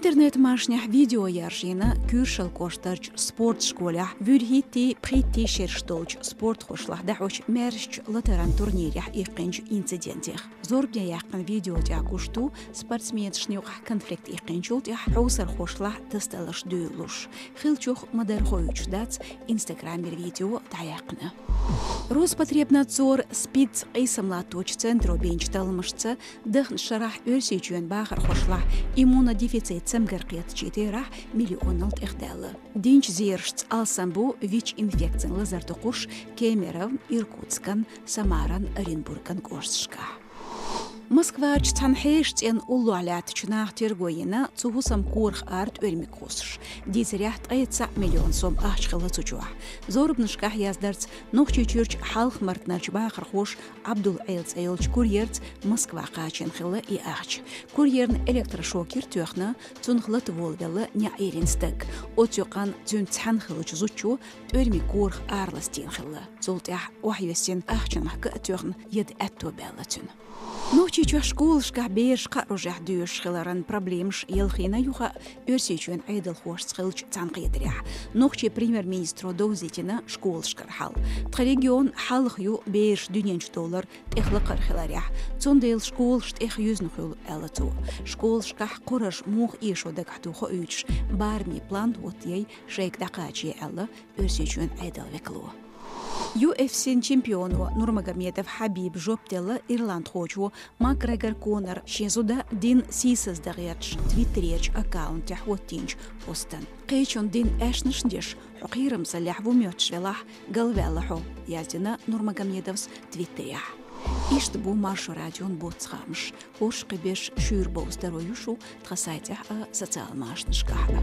интернет машнях видео яржина кюршел коштарч спорт школях вюрхити прити шерштолч спорт хошлах дахоч мерч латеран турнирях икинч инцидентих. Зорбня яқын видео тягушту спортсменшнюх конфликт икинчулт ях хаусар хошлах тесталаш дуйлуш. Хилчух модерхоюч дац инстаграмер видео таяқны. Роспотребнадзор спиц айсамлаточ центру бенчталмышца дыхн шарах өрсечуен бахар хошлах иммунодефицит самгарқият читерах миллионалт ихдалы. Динч зершц алсамбу ВИЧ инфекцин лазартукуш Кемеров, Иркутскан, Самаран, Оренбурган Горшка. Москвач цанхейштен улуалят чунах тергоина цухусам курх арт өрмикусш. Дизряхт айца миллион сом ахчхала цучуа. Зорбнышках яздарц нохчичурч халх мартнарч бахар хош Абдул Эйлц Эйлч курьерц Москва качен хила и ахч. Курьерн электрошокер тюхна цунхлат волгалы ня эринстек. Отюкан цун цанхилч зучу өрмикурх арластин хила. Золтях вахюсен ахчанахка тюхн ед этто беллатюн. Нохчичу школшка бешка рожах дюш хиларан проблемш елхина юха өрсечуен айдал хош схилч цанқидрях. Нохчи премьер-министру доузитина школшкар хал. Регион халх ю беш $1 техлақар хиларях. Цондейл школшт ех юзнухул элату. Школшках қораш мух ишо дагатухо үч. Барми план вот ей шейк дақачи элла өрсечуен айдал веклу. UFC чемпиону Нурмагомедов Хабиб жоптела Ирланд хочу Макгрегор Конор шезуда дин сисыз дагерч твиттереч аккаунтях воттинч постан. Қейчон дин эшнышндеш хуқирым саляхву мётшвелах галвелаху язина Нурмагомедовс твиттерях. Ишт бу маршу радион боцхамш. Хош қибеш шүр боу здоровьюшу тхасайтях социал машнышкаха.